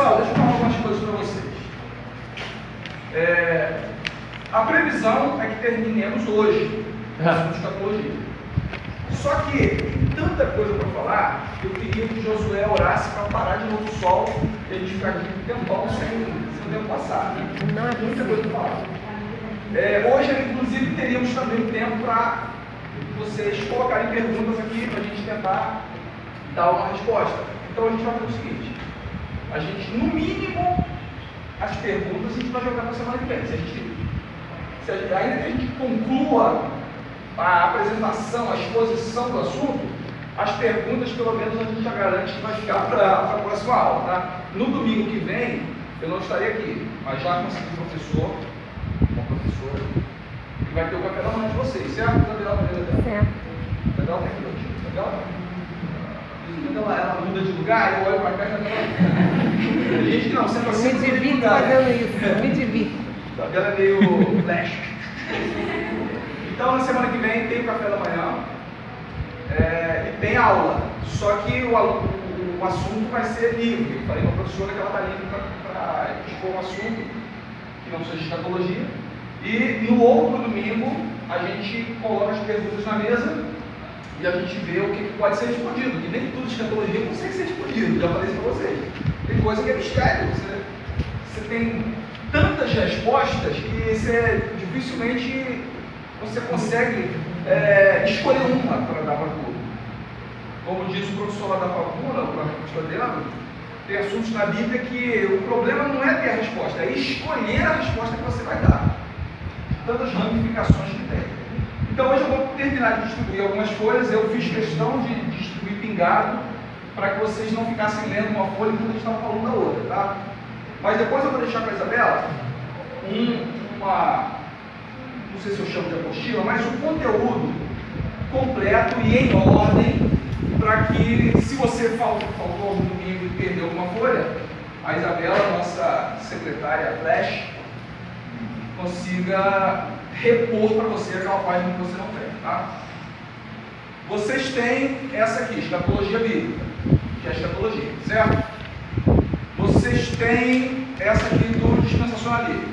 Pessoal, deixa eu falar algumas coisas para vocês. A previsão é que terminemos hoje o assunto de escatologia. Só que tem tanta coisa para falar que eu queria que Josué orasse para parar de novo o sol e a gente ficar aqui um tempão sem o tempo passar. Né? Muita coisa para falar. Hoje, inclusive, teríamos também um tempo para vocês colocarem perguntas aqui para a gente tentar dar uma resposta. Então a gente vai fazer o seguinte: a gente, no mínimo, as perguntas a gente vai jogar para a semana que vem. Ainda que a gente conclua a apresentação, a exposição do assunto, as perguntas pelo menos a gente já garante que vai ficar para a próxima aula. Tá? No domingo que vem eu não estarei aqui, mas já consegui um professor, uma professora, que vai ter o café da manhã de vocês, certo? Isabela, certo. Isabela tem aqui hoje. Isabela? Quando ela muda de lugar, eu olho para cá e ela tem gente que não, sempre assim. Me divirto fazendo isso, me divirto. Isabela é meio flash. Então, na semana que vem tem o café da manhã e tem aula. Só que o assunto vai ser livre. Eu falei para a professora que ela está livre para expor um assunto que não seja escatologia. E no outro domingo, a gente coloca as perguntas na mesa e a gente vê o que pode ser respondido. Que nem tudo de escatologia consegue ser respondido. Já falei isso para vocês. Tem coisa que é mistério. Você tem tantas respostas que dificilmente você consegue escolher uma para dar para tudo. Como diz o professor lá da faculdade, o professor dela, tem assuntos na Bíblia que o problema não é ter a resposta, é escolher a resposta que você vai dar. Tantas ramificações que tem. Então hoje eu vou terminar de distribuir algumas folhas. Eu fiz questão de distribuir pingado para que vocês não ficassem lendo uma folha enquanto a gente estava falando da outra, tá? Mas depois eu vou deixar para a Isabela não sei se eu chamo de apostila, mas um conteúdo completo e em ordem, para que, se você faltou algum domingo e perdeu alguma folha, a Isabela, nossa secretária Flash, consiga repor para você aquela página que você não tem, tá? Vocês têm essa aqui, escatologia bíblica, que é a escatologia, certo? Vocês têm essa aqui do dispensacionalismo,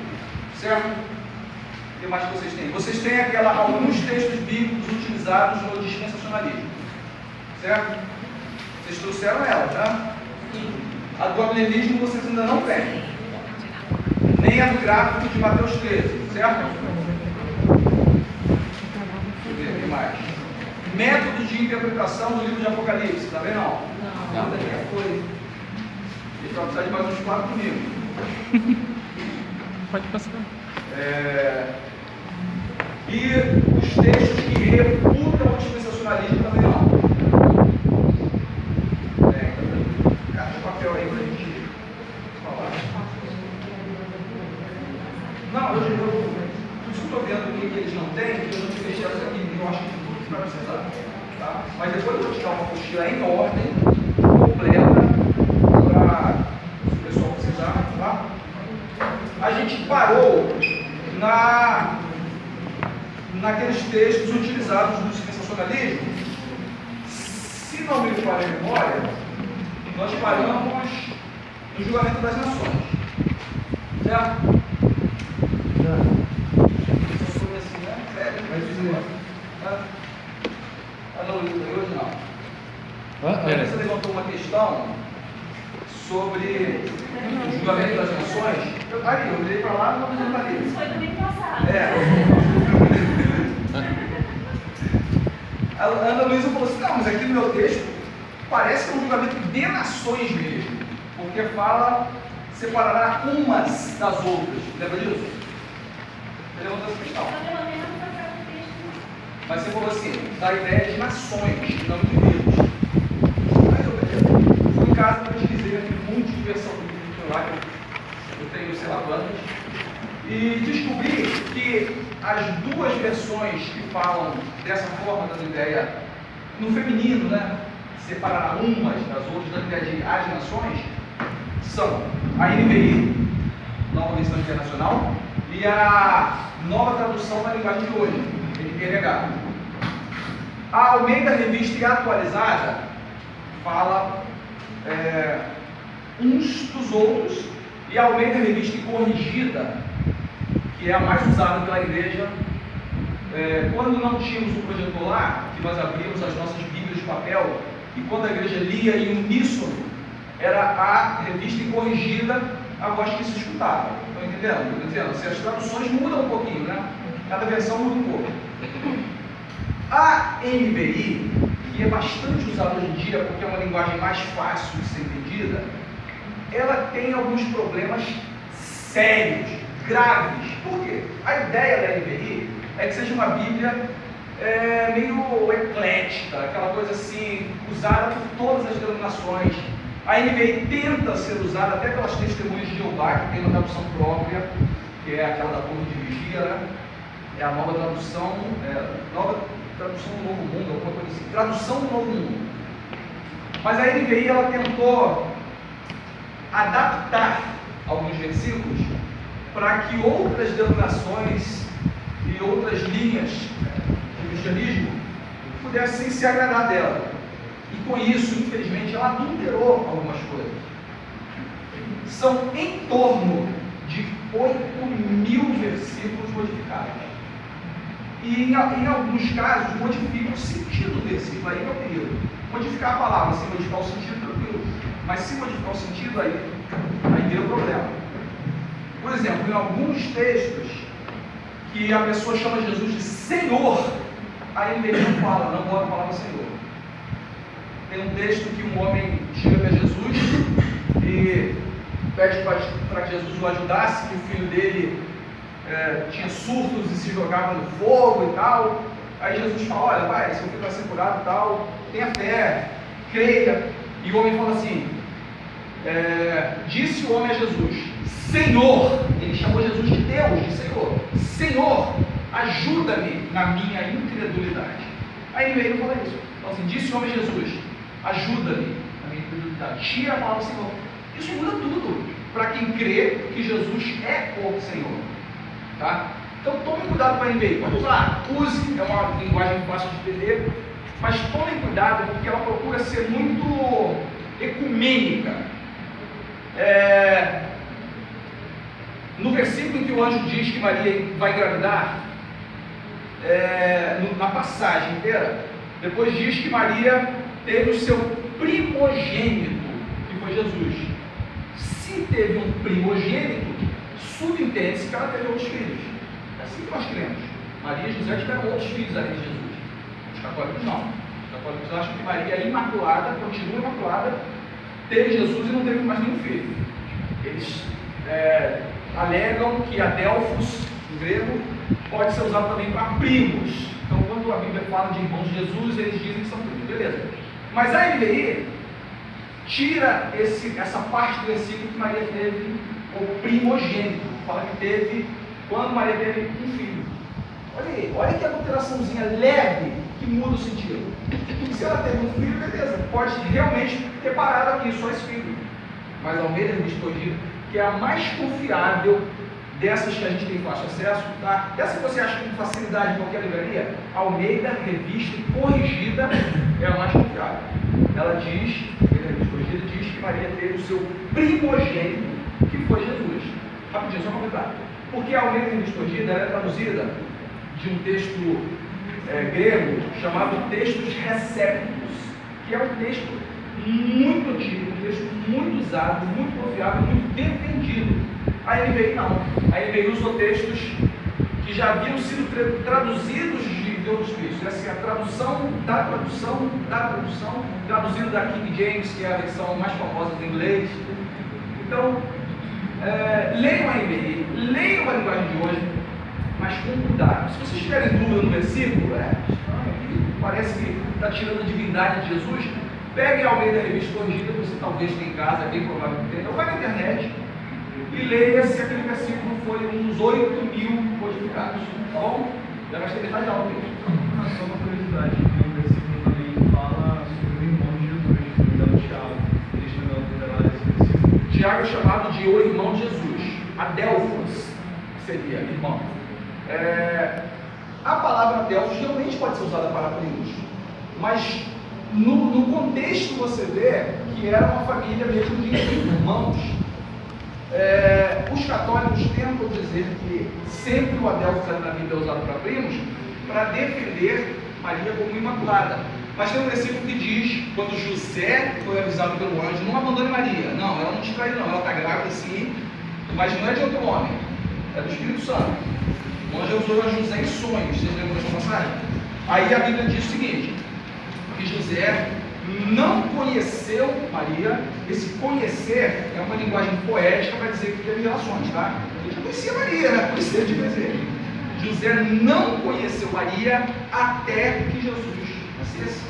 certo? O que mais que vocês têm? Vocês têm alguns textos bíblicos utilizados no dispensacionalismo, certo? Vocês trouxeram ela, tá? A do amilenismo vocês ainda não têm, nem a do gráfico de Mateus 13, certo? Deixa eu ver o que mais. Métodos de interpretação do livro de Apocalipse, também não? Não, foi. Então vai precisar de mais uns 4 livros. Pode passar. E os textos que refutam o dispensacionalismo também não. Caixa de papel aí para a gente falar. Não, por isso que eu estou vendo o que eles não têm, que eu não te deixei isso aqui, eu acho que tudo que vai precisar. Tá? Mas depois eu vou te dar uma apostila em ordem, completa, para se o pessoal precisar. Tá? A gente parou naqueles textos utilizados no dispensacionalismo. Se não me falha a memória, nós paramos no julgamento das nações, certo? Isso foi assim, né? Sério? Não, hoje não. Você levantou uma questão sobre o julgamento das nações. Eu olhei para lá e não apresentaria. Isso foi domingo passado. A Ana Luísa falou assim: não, mas aqui no meu texto parece que é um julgamento de nações mesmo, porque fala separará umas das outras. Lembra disso? Você levantou essa questão. Mas você falou assim, da ideia de nações, não de indivíduos. Aí eu beleza. Fui em casa que eu utilizei aquele monte de versão do livro lá, que eu tenho, sei lá quantas, e descobri que as duas versões que falam dessa forma, dando ideia no feminino, né? Separar umas das outras, dando ideia de as nações, são a NVI, Nova Versão Internacional, e a nova tradução na linguagem de hoje, NTLH. A Almeida Revista e Atualizada fala uns dos outros, e a Almeida Revista e Corrigida, que é a mais usada pela igreja, quando não tínhamos um projetor lá, que nós abríamos as nossas bíblias de papel, e quando a igreja lia em uníssono, era a revista e corrigida a voz que se escutava. Estão entendendo? Estou dizendo, assim, as traduções mudam um pouquinho, né? Cada versão muda um pouco. A NVI, que é bastante usada hoje em dia, porque é uma linguagem mais fácil de ser entendida, ela tem alguns problemas sérios, graves. Por quê? A ideia da NVI é que seja uma Bíblia meio eclética, aquela coisa assim, usada por todas as denominações. A NVI tenta ser usada até pelas testemunhas de Jeová, que tem uma tradução própria, que é aquela da Torre de Vigia, né? É a nova tradução do Novo Mundo, alguma coisa assim, tradução do Novo Mundo. Mas a NVI, ela tentou adaptar alguns versículos para que outras denominações e outras linhas do cristianismo pudessem se agradar dela. E com isso, infelizmente, ela adulterou algumas coisas. São em torno de 8.000 versículos modificados. E em alguns casos modifica o sentido do versículo, aí é o perigo. Modificar a palavra, sem modificar o sentido, tranquilo. Mas se modificar o sentido, aí vira o problema. Por exemplo, em alguns textos que a pessoa chama Jesus de Senhor, aí ele não fala, não bota a palavra Senhor. Tem um texto que um homem chega para Jesus e pede para que Jesus o ajudasse, que o filho dele tinha surtos e se jogava no fogo e tal. Aí Jesus fala, olha, pai, seu filho vai ser curado e tal, tenha fé, creia. E o homem fala assim, disse o homem a Jesus, Senhor, ele chamou Jesus de Deus, de Senhor, Senhor, ajuda-me na minha incredulidade. Aí ele veio e fala isso, então, assim, disse o homem a Jesus, ajuda-me na minha incredulidade, tira a palavra Senhor. Isso muda tudo para quem crê que Jesus é o Senhor. Tá? Então tome cuidado com a NVI. Vamos lá, use, é uma linguagem fácil de entender, mas tome cuidado porque ela procura ser muito ecumênica. No versículo em que o anjo diz que Maria vai engravidar, na passagem inteira, depois diz que Maria teve o seu primogênito, que foi Jesus. Se teve um primogênito, subentende-se que ela teve outros filhos. É assim que nós cremos. Maria e José tiveram outros filhos além de Jesus. Os católicos não. Os católicos acham que Maria é imaculada, continua imaculada, teve Jesus e não teve mais nenhum filho. Eles alegam que Adelphos, no grego, pode ser usado também para primos. Então, quando a Bíblia fala de irmãos de Jesus, eles dizem que são primos. Beleza. Mas a NVI tira essa parte do versículo que Maria teve o primogênito, fala que teve quando Maria teve um filho. Olha aí, olha que adulteraçãozinha leve que muda o sentido. Se ela teve um filho, beleza, pode realmente ter parado aqui, só esse filho. Mas a Almeida Revista e Corrigida, que é a mais confiável dessas que a gente tem fácil acesso, tá? Essa que você acha com facilidade em qualquer livraria, Almeida Revista e Corrigida é a mais confiável. Ela diz, Almeida Revista e Corrigida diz que Maria teve o seu primogênito, que foi Jesus. Rapidinho, só comentar. Porque a Almeida Revista e Corrigida é traduzida de um texto grego chamado Textos Recépticos, que é um texto muito antigo, um texto muito usado, muito confiável, muito defendido. A NVI não. A NVI usou textos que já haviam sido traduzidos de outros textos. Essa é a tradução, traduzido da King James, que é a versão mais famosa do inglês. Então, leiam a NVI, leiam a linguagem de hoje, mas com cuidado. Se vocês tiverem dúvida no versículo, parece que está tirando a divindade de Jesus, peguem a Almeida Revista Corrigida, que você talvez tenha em casa, é bem provável que tenha, ou vai na internet e leia se aquele versículo foi um dos 8.000 codificados. Tá bom? Já gastei metade da aula aqui. Só uma curiosidade, o versículo também fala sobre o irmão de Jesus, Tiago. Eles não alterar esse versículo. Tiago é chamado de o irmão de Jesus, Adelphos, que seria irmão. A palavra Adelphos realmente pode ser usada para primos, mas no contexto você vê porque era uma família mesmo de irmãos. Os católicos tentam dizer que sempre o Adelphos na Bíblia é usado para primos, para defender Maria como imaculada. Mas tem um versículo que diz, quando José foi avisado pelo anjo, não abandone Maria. Não, ela não te trai não, ela está grávida sim, mas não é de outro homem, é do Espírito Santo. O anjo usou a José em sonhos, vocês lembram dessa passagem? Aí a Bíblia diz o seguinte, que José não conheceu Maria. Esse conhecer é uma linguagem poética para dizer que teve relações, tá? Ele já conhecia Maria, né? Conhecer de dizer. José não conheceu Maria até que Jesus nascesse.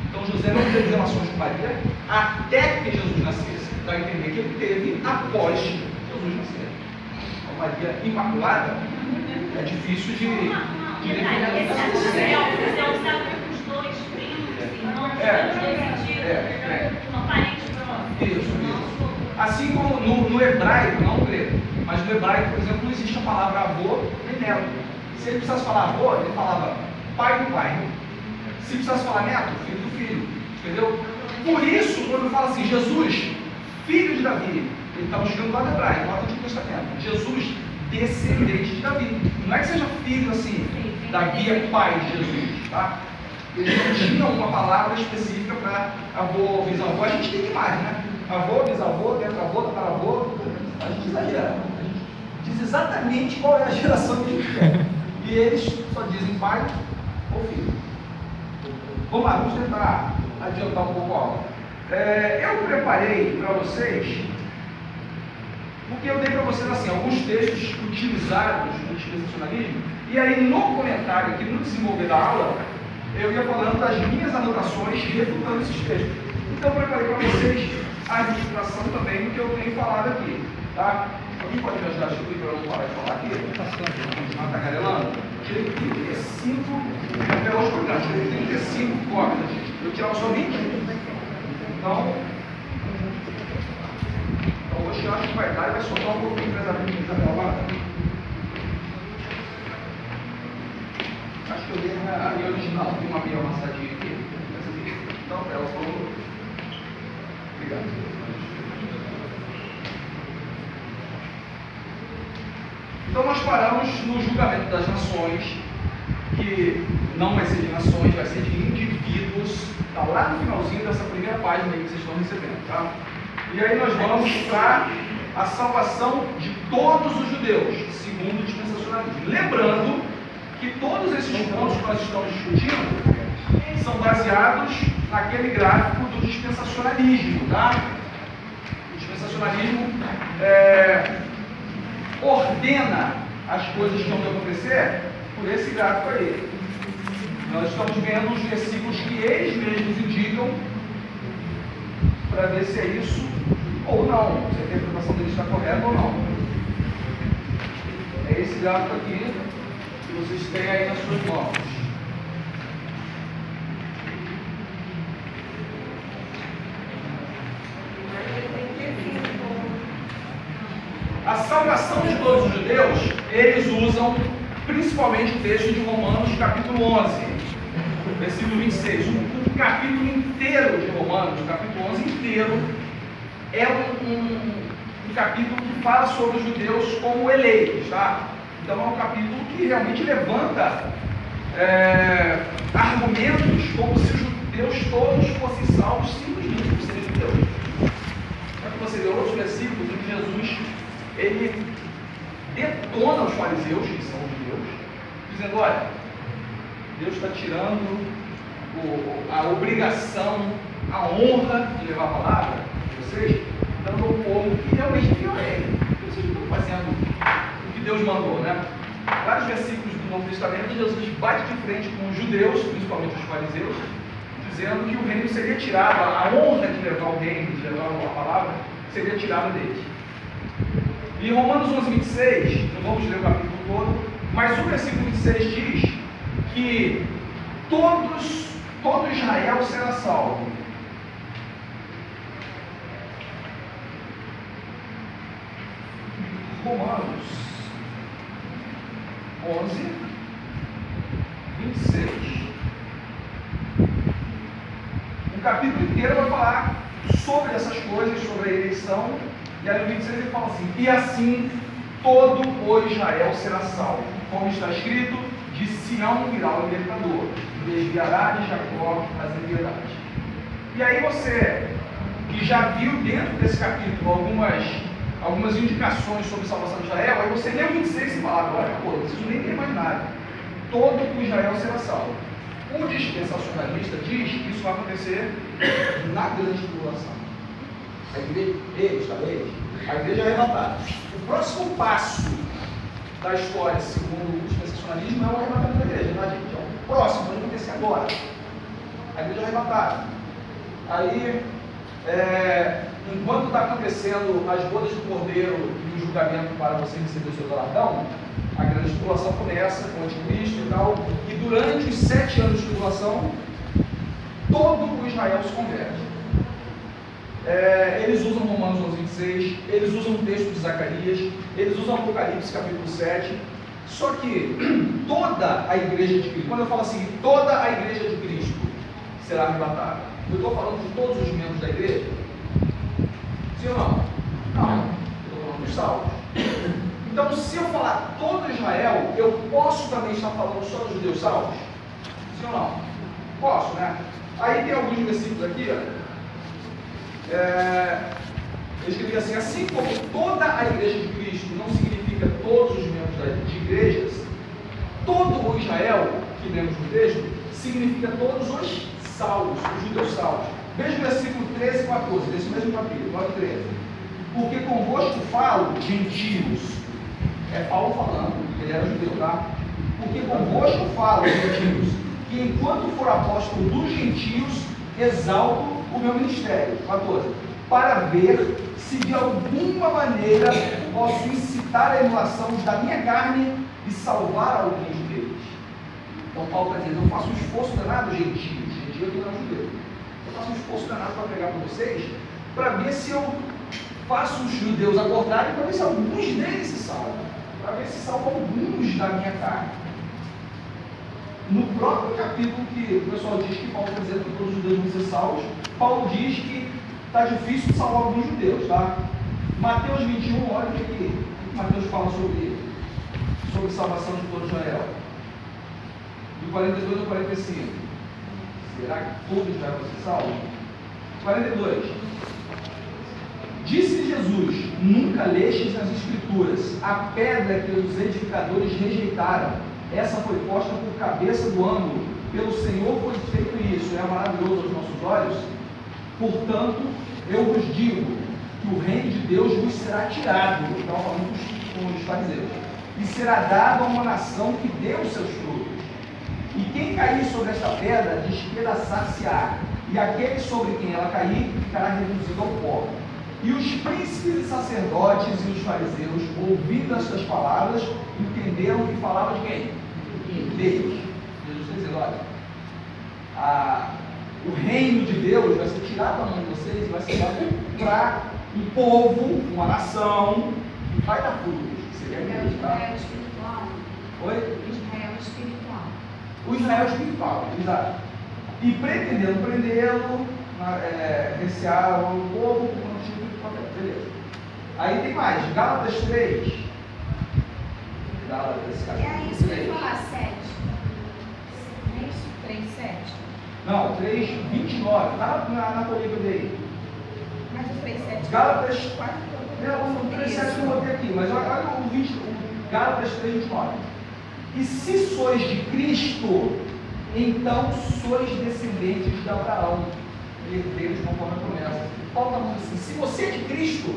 Então José não teve relações com Maria até que Jesus nascesse. Dá a entender que ele teve após Jesus nascer. Então Maria Imaculada é difícil de definir. Uma parente próxima. Isso. Assim como no hebraico, não no grego, mas no hebraico, por exemplo, não existe a palavra avô nem neto. Se ele precisasse falar avô, ele falava pai do pai. Se precisasse falar neto, filho do filho. Entendeu? Por isso, quando fala assim, Jesus, filho de Davi, ele está buscando lá no hebraico, lá no Antigo Testamento. Jesus, descendente de Davi. Não é que seja filho assim, Davi é pai de Jesus, tá? Eles não tinham uma palavra específica para avô, bisavô. A gente tem demais, né? Avô, bisavô, tetravô, tataravô. A gente exagera. A gente diz exatamente qual é a geração que a gente quer. E eles só dizem pai ou filho. Vamos lá, vamos tentar adiantar um pouco a aula. Eu preparei para vocês, porque eu dei para vocês assim, alguns textos utilizados no dispensacionalismo, e aí no comentário, aqui no desenvolver da aula, eu ia falando das minhas anotações refutando esses textos. Então eu preparei para vocês a ilustração também do que eu tenho falado aqui. Tá? Alguém pode me ajudar a subir para eu não parar de falar aqui? Está tagarelando? Tirei 35, pelos programas, tirei 35 cópias. Eu tirava só 20. Então hoje eu acho que vai dar e vai soltar um pouquinho para as minhas acabadas. Acho que eu dei a minha original, tem uma meia amassadinha aqui. Então, ela falou. Obrigado. Então, nós paramos no julgamento das nações, que não vai ser de nações, vai ser de indivíduos. Está lá no finalzinho dessa primeira página aí que vocês estão recebendo, tá? E aí nós vamos para a salvação de todos os judeus, segundo o dispensacionalismo. Lembrando que todos esses pontos que nós estamos discutindo são baseados naquele gráfico do dispensacionalismo, tá? O dispensacionalismo ordena as coisas que vão acontecer por esse gráfico aí. Nós estamos vendo os versículos que eles mesmos indicam para ver se é isso ou não, se a interpretação deles está correta ou não. É esse gráfico aqui que vocês têm aí nas suas mãos. A salvação de todos os judeus, eles usam principalmente o texto de Romanos, capítulo 11, versículo 26. O capítulo inteiro de Romanos, o capítulo 11 inteiro, é um capítulo que fala sobre os judeus como eleitos, tá? Então é um capítulo que realmente levanta argumentos como se os judeus todos fossem salvos simplesmente por serem judeus. Só que você vê outros versículos em que Jesus ele detona os fariseus, que são judeus, dizendo: olha, Deus está tirando a obrigação, a honra de levar a palavra de vocês, dando ao povo que realmente viu a ele. Vocês não estão fazendo o que Deus mandou, né? Vários versículos do Novo Testamento, Jesus bate de frente com os judeus, principalmente os fariseus, dizendo que o reino seria tirado, a honra de levar o reino, de levar a palavra, seria tirada deles. Em Romanos 11, 26, não vamos ler o capítulo todo, mas o versículo 26 diz que todo Israel será salvo. Romanos 11, 26. O capítulo inteiro vai falar sobre essas coisas, sobre a eleição. E aí no 26 ele fala assim: e assim todo o Israel será salvo, como está escrito, de Sião virá o libertador, desviará de Jacó as impiedades. E aí você, que já viu dentro desse capítulo algumas indicações sobre a salvação de Israel, aí você lê o 26 e fala: agora acabou, não preciso nem ter mais nada. Todo o Israel será salvo. O dispensacionalista diz que isso vai acontecer na grande tribulação. A igreja, a igreja é arrebatada. O próximo passo da história, segundo o dispensacionalismo, é o arrebatamento da igreja, não é, gente? É o próximo, vai acontecer agora. A igreja é arrebatada. Aí, enquanto está acontecendo as bodas do Cordeiro e o julgamento para você receber o seu galardão, a grande tribulação começa com o anticristo e tal, e durante os 7 anos de tribulação, todo o Israel se converte. Eles usam Romanos 11:26, eles usam o texto de Zacarias, eles usam Apocalipse capítulo 7, só que toda a igreja de Cristo, quando eu falo assim, toda a igreja de Cristo será arrebatada, eu estou falando de todos os membros da igreja? Sim ou não? Não, eu estou falando dos salvos. Então, se eu falar todo Israel, eu posso também estar falando só dos judeus salvos? Sim ou não? Posso, né? Aí tem alguns versículos aqui, ó. Eu escrevi assim: assim como toda a igreja de Cristo não significa todos os membros de igrejas, todo o Israel, que lemos no texto, significa todos os salvos, os judeus salvos. Veja o versículo 13 e 14, desse mesmo capítulo, 9 e 13. Porque convosco falo, gentios. É Paulo falando, ele era judeu, tá? Porque convosco falo, gentios, que enquanto for apóstolo dos gentios, exalto o meu ministério. 14. Para ver se de alguma maneira posso incitar a emulação da minha carne e salvar alguns deles. Então Paulo está dizendo: eu faço um esforço danado, gentios, gentio que não é judeu. Eu faço um esforço danado para pregar para vocês, para ver se eu faço os judeus acordarem, para ver se alguns deles se salvam, para ver se salvam alguns da minha carne. No próprio capítulo que o pessoal diz que Paulo está dizendo que todos os judeus vão ser salvos, Paulo diz que está difícil de salvar alguns judeus, tá? Mateus 21, olha o que Mateus fala sobre salvação de todo Israel. Do 42 ao 45. Será que todos Israel vão ser salvos? 42. Disse Jesus: nunca lestes nas Escrituras, a pedra que os edificadores rejeitaram, essa foi posta por cabeça do ângulo, pelo Senhor foi feito isso, é maravilhoso aos nossos olhos. Portanto, eu vos digo que o reino de Deus vos será tirado, estava falando com os fariseus, e será dado a uma nação que deu os seus frutos. E quem cair sobre esta pedra, despedaçar-se-á, e aquele sobre quem ela cair, ficará reduzido ao pó. E os príncipes e sacerdotes e os fariseus, ouvindo estas palavras, entenderam que falava de quem? Deus. Jesus está dizendo: olha, o reino de Deus vai ser tirado da mão de vocês e vai ser dado para um povo, uma nação, que vai dar frutos. Você quer acreditar? Israel espiritual. Oi? Israel espiritual. O Israel espiritual, exato. E pretendendo prendê-lo, recearam o povo com o motivo de profeta. Beleza. Aí tem mais, Gálatas 3. Gálatas É isso que eu ia falar, 7. Não é isso? 3, 7. Não, 3, 29. Está na colíria dele. Mas o 3, 7. Gálatas 4. Não, o 3, 7 eu não botei aqui, mas olha o Gálatas 3, 29. E se sois de Cristo, então sois descendentes de Abraão, herdeiros conforme a promessa. Paulo está falando assim: se você é de Cristo,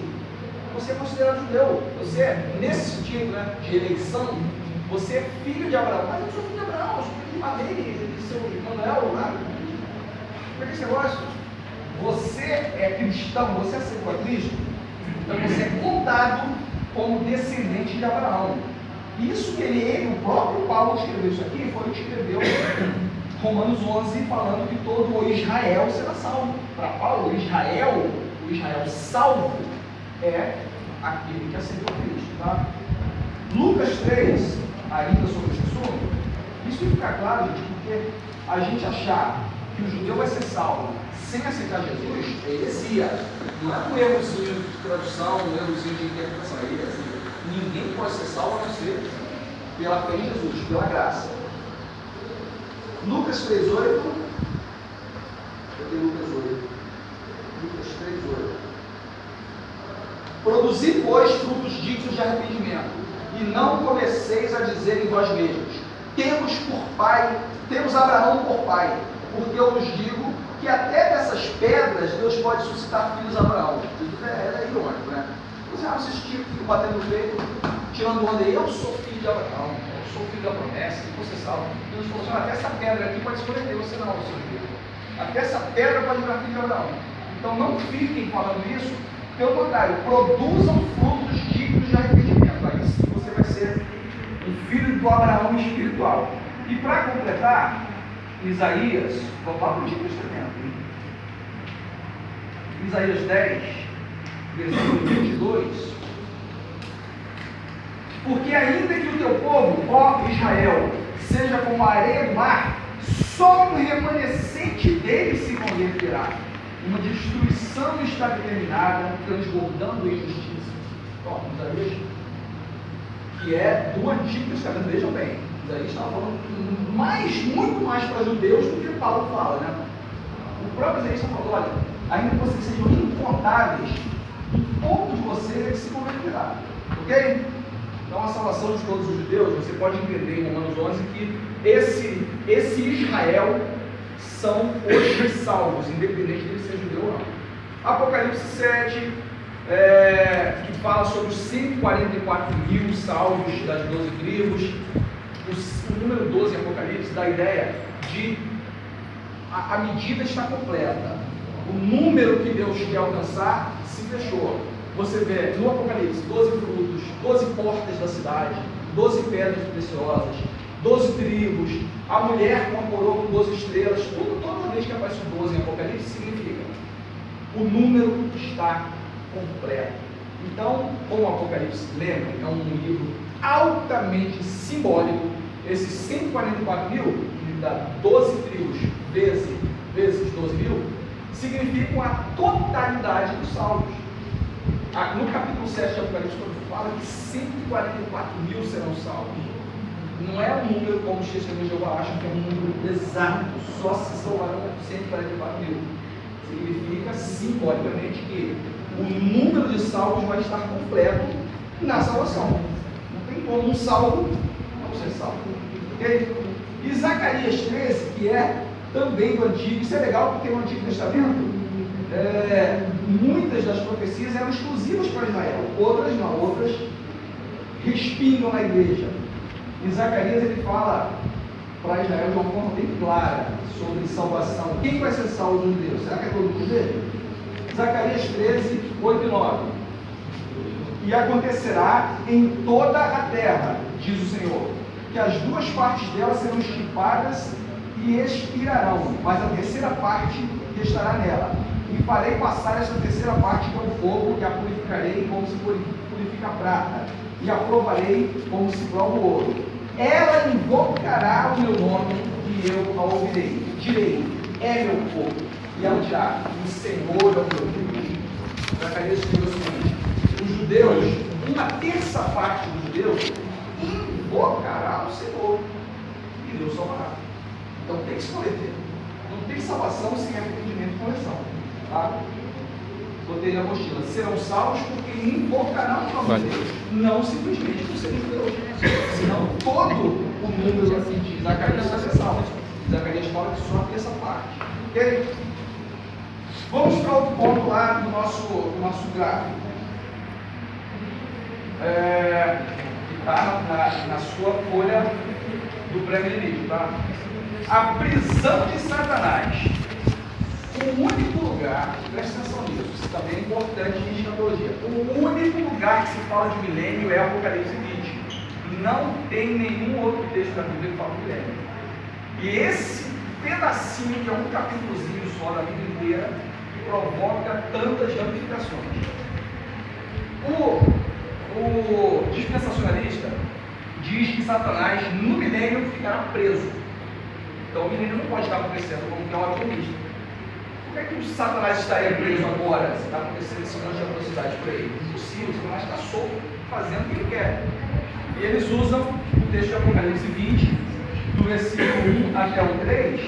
você é considerado judeu. Você, nesse sentido, né, de eleição, você é filho de Abraão. Mas eu não sou filho de Abraão, eu sou filho de Madeira, de seu Manuel, né? Como é que esse negócio? Você é cristão, você aceitou a Cristo, então você é contado como descendente de Abraão. Isso que o próprio Paulo escreveu isso aqui, foi o que escreveu Romanos 11, falando que todo o Israel será salvo. Para Paulo, o Israel salvo é aquele que aceitou Cristo, tá? Lucas 3, ainda sobre esse assunto, isso tem que ficar claro, gente, porque a gente achar que o judeu vai ser salvo sem aceitar Jesus, é heresia. Não é um errozinho de tradução, um errozinho de interpretação, é heresia. Ninguém pode ser salvo a não ser pela fé em Jesus, pela graça. Lucas 3,8. Cadê Lucas 8? Lucas 3,8. Produzi, pois, frutos dignos de arrependimento, e não comeceis a dizer em vós mesmos: temos Abraão por pai, porque eu vos digo que até dessas pedras Deus pode suscitar filhos a Abraão. Jesus era irônico, né? Vocês ficam batendo no peito, tirando onda aí: eu sou filho de Abraão, eu sou filho da promessa, você salva. Deus falou assim: até essa pedra aqui pode escolher, você não, seu filho. Até essa pedra pode virar filho de Abraão. Então não fiquem falando isso, pelo contrário, produzam frutos dignos de arrependimento. Aí sim você vai ser um filho do Abraão espiritual. E para completar, Isaías, vou falar para o Antigo Testamento, Isaías 10, versículo 22. Porque ainda que o teu povo, ó Israel, seja como a areia do mar, só um remanescente dele se converterá. Uma destruição está determinada, transbordando em justiça. Ó, Isaías, que é do Antigo Testamento, vejam bem, Isaías estava falando muito mais para judeus do que Paulo fala, né? O próprio Isaías está falando: olha, ainda que vocês sejam incontáveis, um pouco de vocês é que se converterá. Ok? Então a salvação de todos os judeus, você pode entender em Romanos 11 que esse Israel são os salvos, independente de ele ser judeu ou não. Apocalipse 7, que fala sobre os 144 mil salvos das 12 tribos. O número 12 em Apocalipse dá a ideia de a medida está completa. O número que Deus quer alcançar se fechou. Você vê no Apocalipse 12 frutos, 12 portas da cidade, 12 pedras preciosas, 12 tribos, a mulher com a coroa com 12 estrelas. Toda vez que aparece o 12 em Apocalipse significa o número está completo. Então, como o Apocalipse lembra, é um livro altamente simbólico. Esses 144 mil, que dá 12 tribos vezes 12 mil, significam a totalidade dos salvos. No capítulo 7 de Apocalipse, quando fala que 144 mil serão salvos, não é um número como os testemunhos de Jeová acham que é um número exato, só se salvarão 144 mil. Significa simbolicamente que o número de salvos vai estar completo na salvação. Não tem como um salvo não ser salvo. Okay? E Zacarias 13, que é também do Antigo, isso é legal porque no Antigo Testamento muitas das profecias eram exclusivas para Israel, outras não, outras respingam na igreja. E Zacarias ele fala para Israel de uma forma bem clara sobre salvação. Quem vai ser salvo de Deus? Será que é todo mundo dele? Zacarias 13, 8 e 9. E acontecerá em toda a terra, diz o Senhor, que as duas partes dela serão estipadas e expirarão, mas a terceira parte restará nela. E farei passar essa terceira parte pelo fogo, e a purificarei como se purifica a prata, e a provarei como se prova o ouro. Ela invocará o meu nome, e eu a ouvirei. Direi: é meu povo. E ela dirá: o Senhor é o meu Deus. Zacarias escreveu o seguinte: os judeus, uma terça parte dos judeus, invocará o Senhor, e Deus salvará. Então tem que se converter. Não tem salvação sem arrependimento e conversão. Tá? Botei na apostila: serão salvos porque invocarão o nome de Deus, não simplesmente por serem judeus. Senão todo o número assim, de Zacarias vai ser salvo. Zacarias fala que só a terça parte. Ok? Vamos para outro ponto lá do nosso gráfico. Que está na sua folha do pré-milenismo, tá? A prisão de Satanás. O único lugar, presta atenção nisso, isso também é importante em escatologia. O único lugar que se fala de milênio é Apocalipse 20. Não tem nenhum outro texto da Bíblia que fala de milênio. E esse pedacinho, que é um capítulozinho só da Bíblia inteira, provoca tantas ramificações. O dispensacionalista diz que Satanás no milênio ficará preso. Então o milênio não pode estar acontecendo como que é um atomista. Por que é que o Satanás estaria preso agora? Se está acontecendo esse monte de atrocidade por aí? Impossível, o Satanás está solto, fazendo o que ele quer. E eles usam o texto de Apocalipse 20, do versículo 1 até o 3,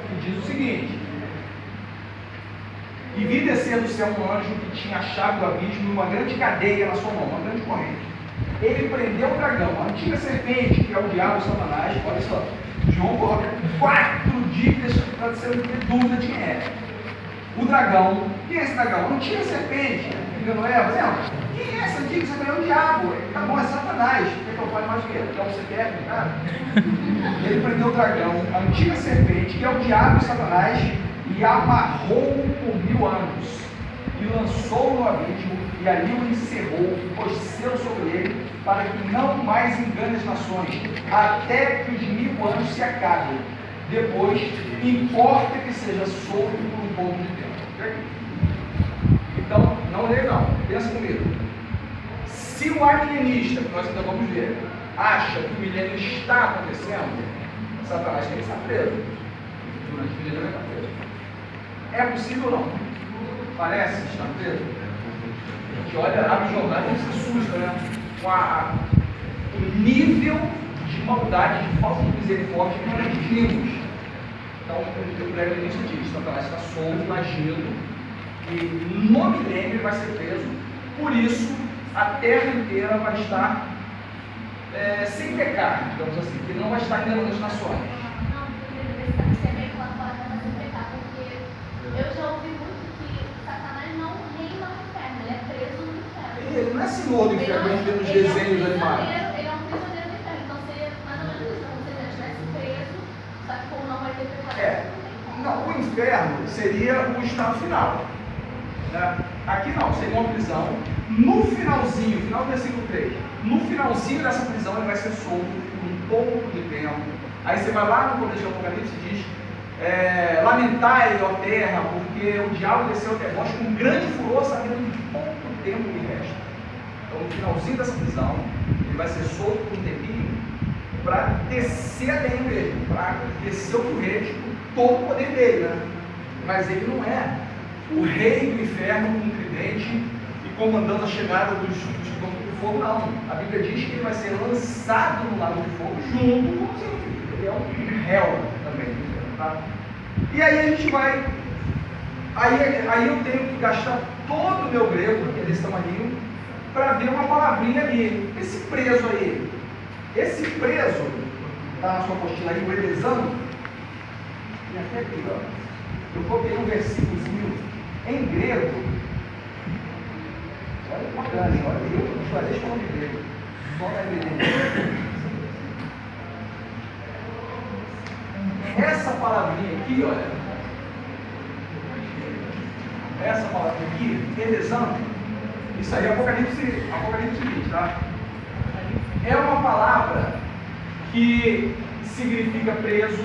que diz o seguinte: e vi descer do céu um anjo que tinha a chave do abismo e uma grande cadeia na sua mão, uma grande corrente. Ele prendeu o dragão, a antiga serpente, que é o diabo e Satanás. Olha só, João coloca 4 dicas para você não ter dúvida de quem é. O dragão, quem é esse dragão? A antiga serpente, enganou Eva. Quem é essa antiga serpente? É o diabo. Tá bom, é Satanás. Quer que eu fale mais do que ele? Então você quer, cara? Ele prendeu o dragão, a antiga serpente, que é o diabo e Satanás, e amarrou-o por 1000 anos, e lançou-o no abismo, e ali o encerrou, e pôs selo sobre ele, para que não mais engane as nações, até que os 1000 anos se acabem. Depois, importa que seja solto por um pouco de tempo. Okay? Então, não leia não, pensa comigo. Se o alienista, que nós ainda vamos ver, acha que o milênio está acontecendo, Satanás tem que estar preso. Durante o milênio vai estar preso. É possível ou não? Parece estar preso? A gente olha, abre o jornal e se assusta, né? Com o nível de maldade, de falta de misericórdia que nós atingimos. Então, o pregador diz: Satanás está solto, agindo, e no milênio ele vai ser preso. Por isso, a terra inteira vai estar sem pecar, digamos assim, que não vai estar enganando as nações. Eu já ouvi muito que Satanás não reina no inferno, ele é preso no inferno. Ele não é senhor do inferno, a gente vê nos desenhos animados. Ele é um prisioneiro do inferno, então seria mais ou menos isso, como se ele estivesse preso, só que como não vai ter preparação. Não, o inferno seria o estado final. Né? Aqui não, seria uma prisão. No finalzinho, final do versículo 3, no finalzinho dessa prisão ele vai ser solto por um pouco de tempo. Aí você vai lá no começo do Apocalipse e diz: lamentai, ó terra, porque o diabo desceu até vós com um grande furor, sabendo que pouco tempo lhe resta. Então, no finalzinho dessa prisão, ele vai ser solto por um tempinho para descer a dele mesmo, para descer o porrete com todo o poder dele, né? Mas ele não é o rei do inferno com um tridente e comandando a chegada dos do fogo, não. A Bíblia diz que ele vai ser lançado no lago de fogo junto com os inimigos. Ele é um réu também. Tá? E aí a gente vai. Aí eu tenho que gastar todo o meu grego, que é desse tamanho, para ver uma palavrinha ali. Esse preso aí. Esse preso, está na sua apostila aí, o Elezano. E até aqui, ó. Eu coloquei um versículozinho em grego. Olha que bacana, hein? Olha aí, eu falei de nome grego. Só na grego. Essa palavrinha aqui, olha, essa palavrinha aqui, elezão, isso aí é Apocalipse 20, tá? É uma palavra que significa preso,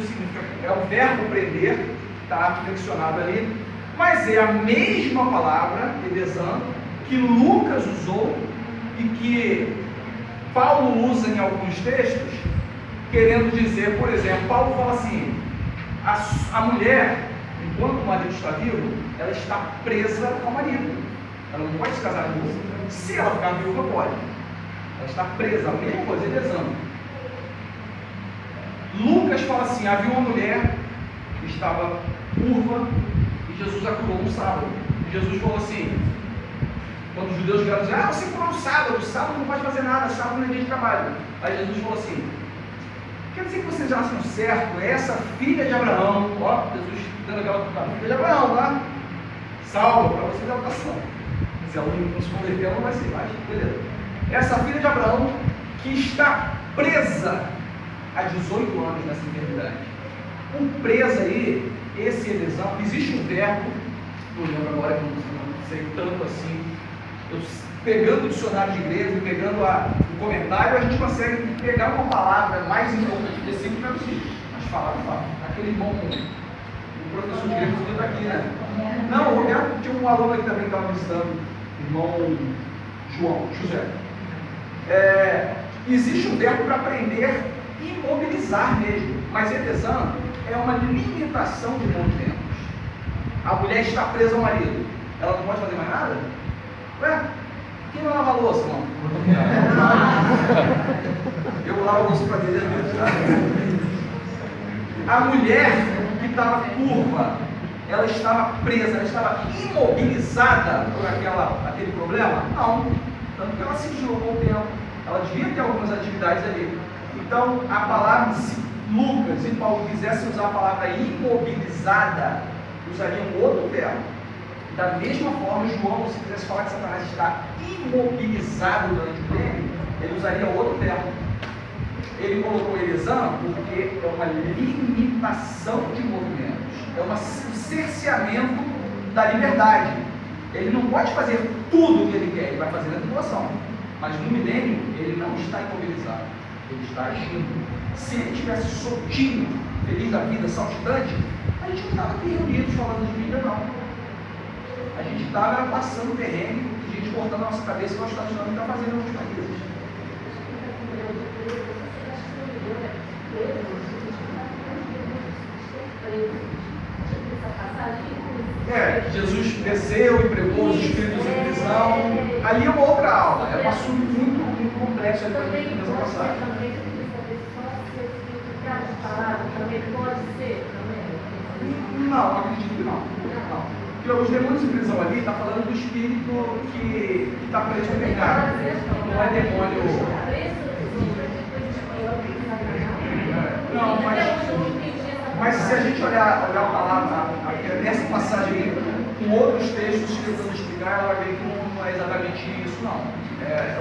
é o verbo prender, tá flexionado ali, mas é a mesma palavra, elezão, que Lucas usou e que Paulo usa em alguns textos, querendo dizer, por exemplo, Paulo fala assim: a mulher, enquanto o marido está vivo, ela está presa ao marido. Ela não pode se casar com ele. Se ela ficar viúva, pode. Ela está presa, a mesma coisa, ele exame. Lucas fala assim: havia uma mulher que estava curva e Jesus a curou no sábado. E Jesus falou assim, quando os judeus vieram dizer: você curou no sábado não pode fazer nada, sábado não é dia de trabalho. Aí Jesus falou assim: quer dizer que vocês já acham certo? Essa filha de Abraão, ó, Jesus dando aquela filha de Abraão, tá? Salva para vocês a votação. Se ela não se converter, ela não vai ser, mas beleza. Essa filha de Abraão que está presa há 18 anos nessa enfermidade. Um presa aí, esse elezão, existe um verbo, não lembro agora, que eu não sei tanto assim. Pegando o dicionário de grego e pegando o comentário, a gente consegue pegar uma palavra mais importante desse que traduzir. Mas falar, não fala. Aquele irmão, o professor de grego está aqui, né? Não, o Roberto tinha um aluno aqui também que estava visitando, irmão José. Existe um verbo para prender, imobilizar mesmo, mas etesan é uma limitação de movimentos. A mulher está presa ao marido, ela não pode fazer mais nada? Ué, quem vai lavar a louça? Não. Eu lavo a louça para Deus mesmo, tá? A mulher que estava curva, ela estava presa, ela estava imobilizada por aquele problema? Não. Tanto que ela se deslocou o tempo, ela devia ter algumas atividades ali. Então, a palavra, se Lucas e Paulo quisessem usar a palavra imobilizada, usariam outro termo. Da mesma forma, João, se quisesse falar que Satanás está imobilizado durante o tempo, ele usaria outro termo. Ele colocou etesan porque é uma limitação de movimentos, é um cerceamento da liberdade. Ele não pode fazer tudo o que ele quer, ele vai fazer na tribulação. Mas no milênio, ele não está imobilizado, ele está agindo. Se ele estivesse soltinho, feliz da vida, saltitante, a gente não estava aqui reunidos falando de Bíblia, não. A gente estava passando terreno, a gente cortando a nossa cabeça, e nós estamos não está fazendo nos países. Jesus desceu e pregou os espíritos em prisão. Ali é uma outra aula, é um assunto muito complexo ali para a gente nessa passagem. Não, acredito que não. Porque os demônios em prisão ali está falando do espírito que está preso no pecado. Não é demônio. Não, mas se a gente olhar a palavra, nessa passagem aí, com outros textos tentando explicar, ela vai ver que não é exatamente isso, não.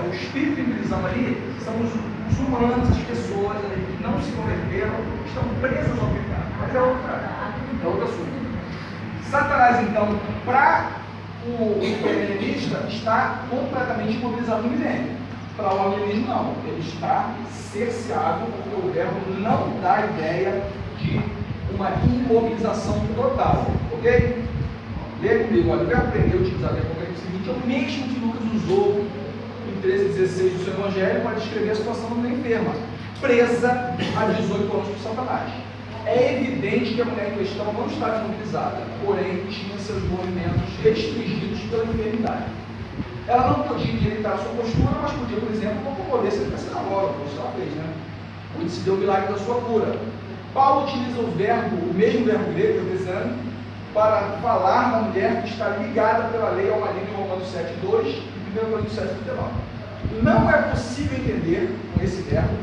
O espírito em prisão ali são os humanos, as pessoas ali, que não se converteram, estão presos ao pecado. Mas é outro assunto. Satanás, então, para o helenista, está completamente imobilizado no milênio. Para o amilenismo, não. Ele está cerceado, porque o verbo não dá a ideia de uma imobilização total. Ok? Lê comigo. Olha, o verbo prender, utilizado em Apocalipse 20, é o mesmo que Lucas usou em 13:16 do seu Evangelho para descrever a situação da mulher enferma, presa há 18 anos por Satanás. É evidente que a mulher em questão não estava imobilizada, porém tinha seus movimentos restringidos pela enfermidade. Ela não podia endireitar a sua postura, mas podia, por exemplo, locomover-se na sinagoga, como ela fez, né? Onde se deu o milagre da sua cura. Paulo utiliza o mesmo verbo grego, etesan, para falar da mulher que está ligada pela lei ao marido em Romanos 7:2 e 1 Coríntios 7:19. Não é possível entender com esse verbo,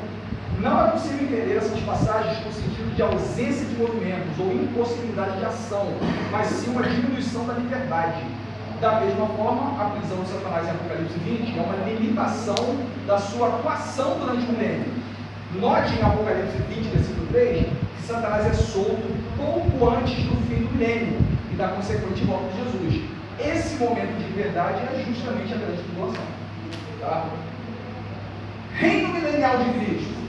não é possível entender essas passagens com o sentido de ausência de movimentos ou impossibilidade de ação, mas sim uma diminuição da liberdade. Da mesma forma, a prisão de Satanás em Apocalipse 20 é uma limitação da sua atuação durante o milênio. Note em Apocalipse 20, versículo 3, que Satanás é solto pouco antes do fim do milênio e da consequente volta de Jesus. Esse momento de liberdade é justamente a grande tribulação. Tá? Reino milenial de Cristo.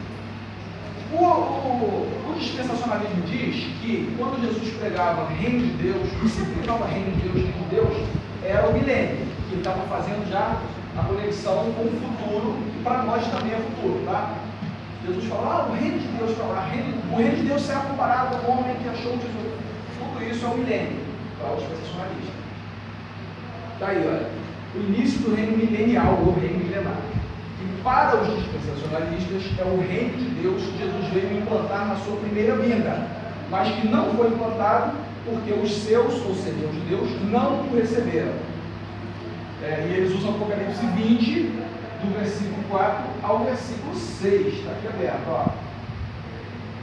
O dispensacionalismo diz que quando Jesus pregava reino de Deus, e sempre pregava reino de Deus, era o milênio, que ele estava fazendo já a conexão com o futuro, e para nós também é futuro, tá? Jesus fala, o reino de Deus está lá, o reino de Deus será comparado ao homem que achou Jesus. Tudo isso é o milênio, para o dispensacionalista. Tá aí, olha, o início do reino milenial, ou reino milenar. E para os dispensacionalistas, é o reino de Deus que Jesus veio implantar na sua primeira vinda, mas que não foi implantado porque os seus, ou seja, os judeus, não o receberam. E eles usam Apocalipse 20, do versículo 4 ao versículo 6, está aqui aberto, ó.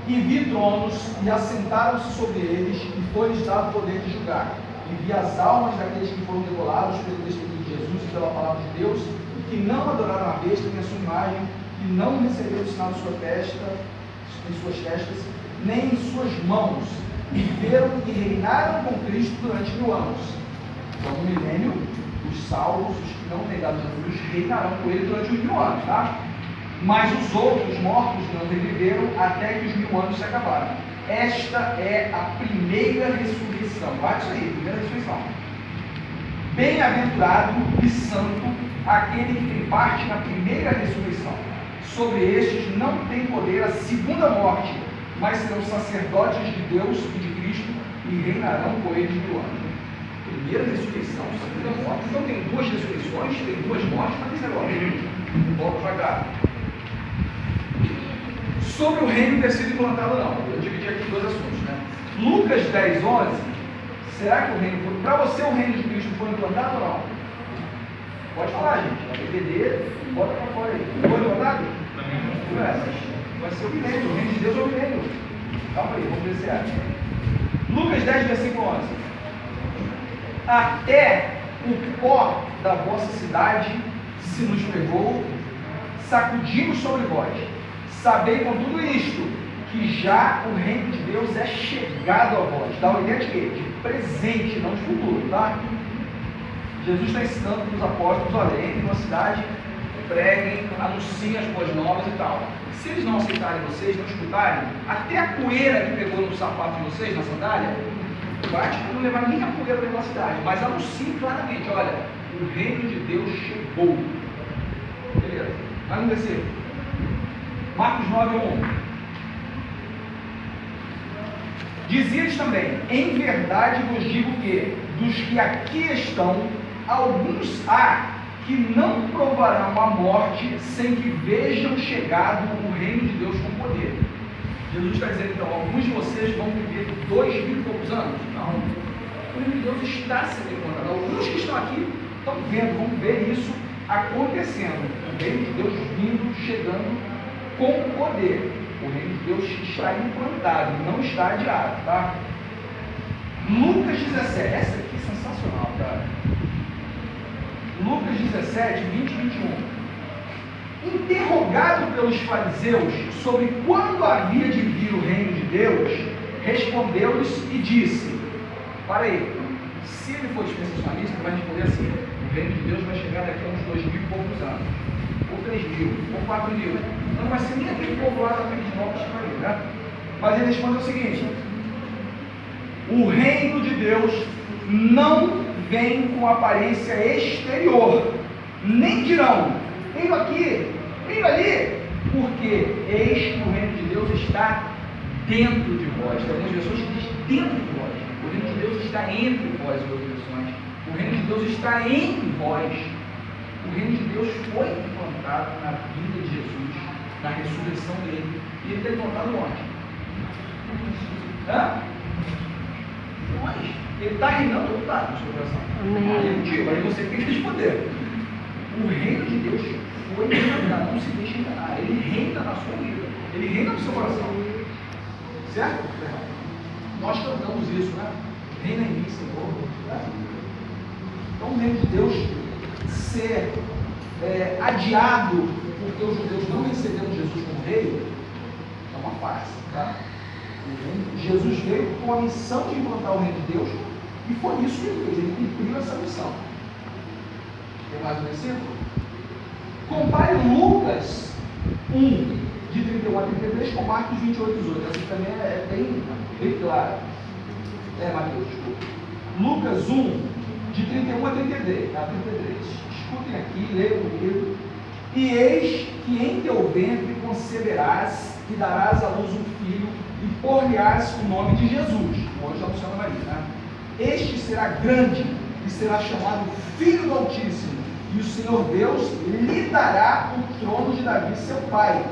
E vi tronos, e assentaram-se sobre eles, e foi-lhes dado o poder de julgar. E vi as almas daqueles que foram degolados pelo testemunho de Jesus e pela palavra de Deus, e que não adoraram a besta nem a sua imagem, e não receberam o sinal de sua testa, em suas testas, nem em suas mãos, e viveram e reinaram com Cristo durante 1000 anos. Então, no milênio, os salvos, os que não negaram Jesus, reinarão com ele durante os 1000 anos, tá? Mas os outros mortos não reviveram até que os 1000 anos se acabaram. Esta é a primeira ressurreição. Bate isso aí, primeira ressurreição. Bem-aventurado e santo aquele que tem parte na primeira ressurreição. sobre estes não tem poder a segunda morte, mas serão sacerdotes de Deus e de Cristo e reinarão com eles 1000 anos. Primeira ressurreição, segunda morte. Então tem duas ressurreições, tem duas mortes, mas esse negócio. Volta para cá. Sobre o reino ter sido implantado ou não. Eu dividi aqui dois assuntos, né? Lucas 10, 11. Será que o reino foi... Para você o reino de Cristo foi implantado ou não? Pode falar, gente. Vai entender, bota para fora aí. Foi implantado? Vai ser o milênio. O reino de Deus é o milênio. Calma aí, vamos ver se é. Lucas 10, versículo 11. Até o pó da vossa cidade se nos pegou, sacudimos sobre vós. Sabei com tudo isto, que já o reino de Deus é chegado a vós. Dá uma ideia de quê? De presente, não de futuro, tá? Jesus está ensinando para os apóstolos: olha, entrem numa cidade, preguem, anunciem as boas novas e tal. Se eles não aceitarem vocês, não escutarem, até a poeira que pegou no sapato de vocês, na sandália, vai não levar nem a poeira pela cidade, mas anuncie claramente: olha, o reino de Deus chegou. Beleza, vai no versículo. Marcos 9:1. Dizia-lhes também: em verdade vos digo que, dos que aqui estão, alguns há que não provarão a morte sem que vejam chegado o reino de Deus com poder. Jesus está dizendo, então, alguns de vocês vão viver 2000 e poucos anos? Não. O reino de Deus está sendo implantado. Alguns que estão aqui estão vendo, vão ver isso acontecendo. O reino de Deus vindo, chegando com poder. O reino de Deus está implantado, não está adiado, tá? Lucas 17, essa aqui é sensacional, cara. Lucas 17, 20 e 21. Interrogado pelos fariseus sobre quando havia de vir o reino de Deus, respondeu-lhes e disse: para aí, se ele for dispensacionalista, ele vai responder assim: o reino de Deus vai chegar daqui a uns 2000 e poucos anos, ou 3000, ou 4000. Não vai ser nem aquele povo lá da Pentinópolis que vai vir, né? Mas ele responde o seguinte: o reino de Deus não vem com aparência exterior, nem dirão: veio aqui, veio ali, porque eis que o reino de Deus está dentro de vós. Tem algumas pessoas que dizem dentro de vós. O reino de Deus está entre vós, outras versões. O reino de Deus está em vós. O reino de Deus foi implantado na vinda de Jesus, na ressurreição dele. E ele está implantado onde? Hã? Nós. Ele está reinando ou está no seu coração? Aí você tem que responder. O reino de Deus foi implantado, não se deixe enganar. Ele reina na sua vida. Ele reina no seu coração. Certo? Nós cantamos isso, né? Reina em mim, Senhor. Então o reino de Deus ser adiado porque os judeus não receberam Jesus como rei é uma farsa, tá? Jesus veio com a missão de implantar o reino de Deus e foi isso que ele fez, ele cumpriu essa missão. Tem mais um versículo? Compare Lucas 1, de 31 a 33 com Marcos 28, 18. Essa também é bem clara. Mateus, desculpa. Lucas 1, de 31 a 33. Escutem aqui, leiam comigo. E eis que em teu ventre conceberás e darás à luz um filho e por-lhe-ás o nome de Jesus. Hoje não chama Maria, né? Este será grande e será chamado Filho do Altíssimo. E o Senhor Deus lhe dará o trono de Davi, seu pai.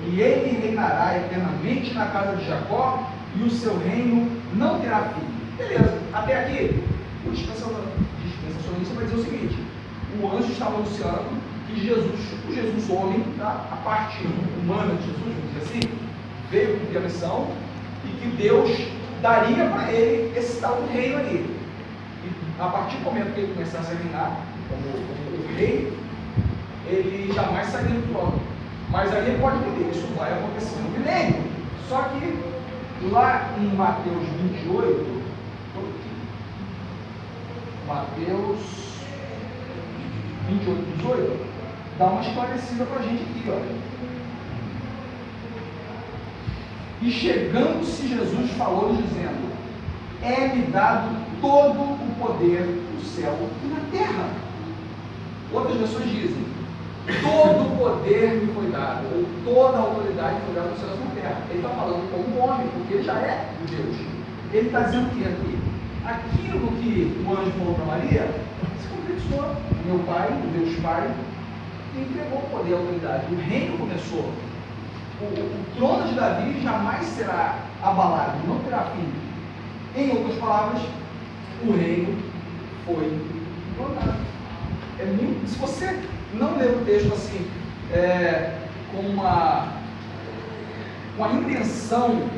E ele reinará eternamente na casa de Jacó, e o seu reino não terá fim. Beleza, até aqui, o dispensacionalista vai dizer o seguinte: o anjo estava anunciando que Jesus, o Jesus homem, tá? A parte humana de Jesus, vamos dizer assim, veio cumprir a missão, e que Deus daria para ele esse tal reino ali. E a partir do momento que ele começasse a reinar como o rei, ele jamais sairia do trono. Mas aí ele pode entender, isso vai acontecer no milênio. Só que lá em Mateus 28, Mateus 28, 18, dá uma esclarecida para a gente aqui, olha. E chegando-se Jesus falou dizendo: é-me dado todo o poder no céu e na terra. Outras versões dizem: todo o poder me foi dado, ou toda a autoridade foi dada nos céus e na terra. Ele está falando como homem, porque ele já é o Deus. Ele está dizendo o que aqui? Aquilo que o anjo falou para Maria, se concretizou. Meu pai, o Deus Pai, entregou o poder e a autoridade. O reino começou. O trono de Davi jamais será abalado, não terá fim. Em outras palavras, o reino foi implantado. Se você não ler o texto assim, com uma intenção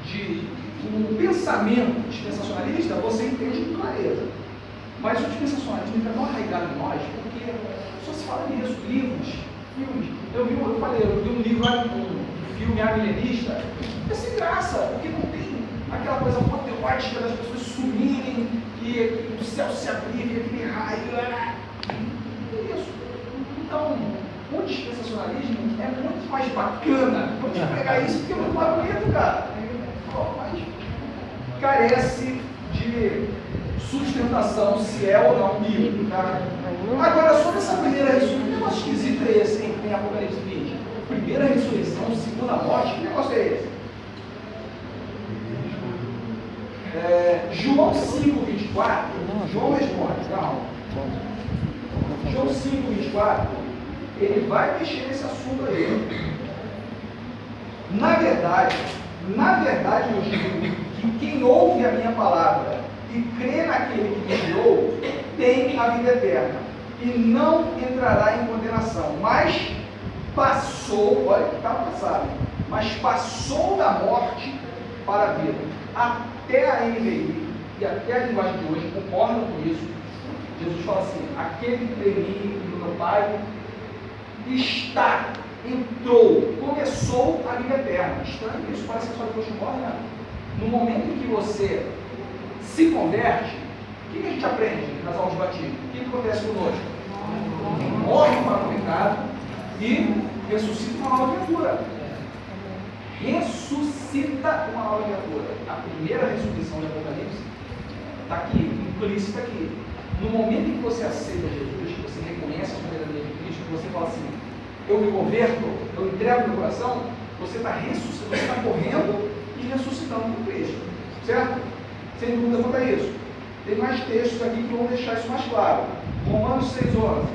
de um pensamento dispensacionalista, você entende com clareza. Mas o dispensacionalismo está tão arraigado em nós, porque só se fala nisso, livros, filmes. Eu vi um livro, um filme milenista, é sem graça, porque não tem aquela coisa apoteótica das pessoas sumirem, que o céu se abrir, aquele raio. Isso. Então, o dispensacionalismo é muito mais bacana. Vamos pegar isso porque é muito mais bonito, cara. Mas carece de sustentação, se é ou não bíblico, tá? Agora, sobre essa primeira ressurreição, que negócio esquisito é esse, hein? Tem Apocalipse 20. Primeira ressurreição, segunda morte, que negócio é esse? João 5:24, João responde, calma. João 5:24, ele vai mexer nesse assunto aí. Na verdade, eu digo que quem ouve a minha palavra e crê naquele que me enviou, tem a vida eterna, e não entrará em condenação, mas passou, olha que está passado, mas passou da morte para a vida. Até a NVI e até a linguagem de hoje concordam com isso. Jesus fala assim: aquele que crê em mim e no meu Pai entrou, começou a vida eterna. Estranho isso, parece que só depois que morre, né? No momento em que você se converte, o que a gente aprende nas aulas de batismo? O que acontece conosco? Morre para o pecado e ressuscita uma nova criatura. Ressuscita uma nova criatura. A primeira ressurreição de Apocalipse está aqui, implícita aqui. No momento em que você aceita Jesus, que você reconhece a soberania de Cristo, que você fala assim: eu me converto, eu entrego meu coração, você está ressuscitando, você está correndo e ressuscitando com Cristo, certo? Sem dúvida quanto a isso. Tem mais textos aqui que vão deixar isso mais claro. Romanos 6:11.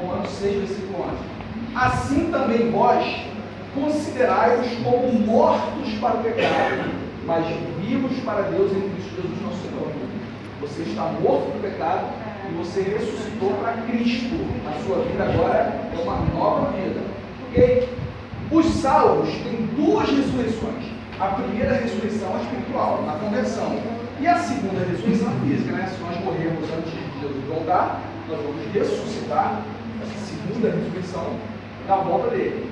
Romanos 6, versículo 11. Assim também vós considerai-vos como mortos para o pecado, mas vivos para Deus em Cristo Jesus nosso Senhor. Você está morto para o pecado e você ressuscitou para Cristo. A sua vida agora é uma nova vida. Ok? Os salvos têm duas ressurreições. A primeira ressurreição é espiritual, na conversão. E a segunda ressurreição é física, né? Se nós morrermos antes de Jesus voltar, nós vamos ressuscitar essa segunda ressurreição na volta dele.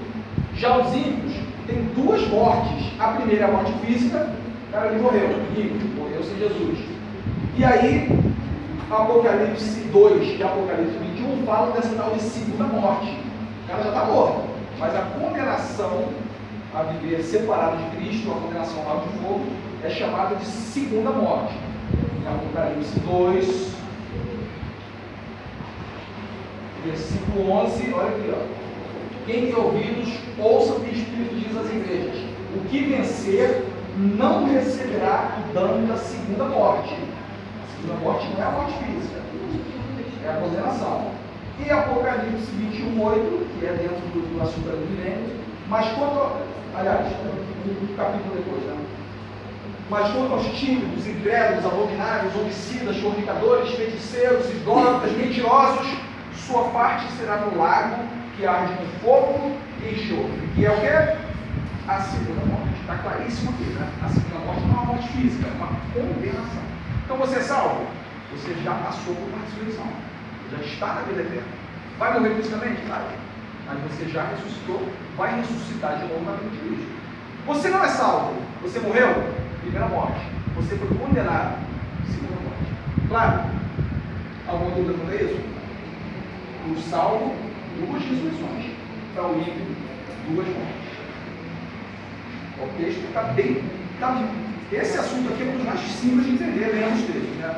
Já os ímpios têm duas mortes. A primeira é a morte física, o cara ele morreu sem Jesus. E aí, Apocalipse 2 e Apocalipse 21 falam dessa tal de segunda morte. O cara já está morto, mas a condenação a viver separado de Cristo, a condenação ao lago de fogo, é chamada de segunda morte. Em Apocalipse 2, versículo 11, olha aqui, ó. Quem tem ouvidos, ouça o que o Espírito diz às igrejas. O que vencer não receberá o dano da segunda morte. A segunda morte não é a morte física, é a condenação. E Apocalipse 21:8, que é dentro do assunto do milênio, mas quanto, aliás, um capítulo depois, né? Mas quanto aos tímidos, incrédulos, abomináveis, homicidas, fornicadores, feiticeiros, idólatras, mentirosos, sua parte será no lago que arde com fogo e enxofre. Que é o quê? A segunda morte. Está claríssimo aqui, né? A segunda morte não é uma morte física, é uma condenação. Então você é salvo? Você já passou por uma ressurreição. Já está na vida eterna. Vai morrer fisicamente? Vai. Mas você já ressuscitou, vai ressuscitar de novo na vida de Cristo. Você não é salvo. Você morreu? Primeira morte. Você foi condenado? Segunda morte. Claro? Alguma dúvida quanto a isso? O salvo, duas ressurreições. Para o ímpio, duas mortes. O texto está bem. Esse assunto aqui é um dos mais simples de entender, lendo os textos, né?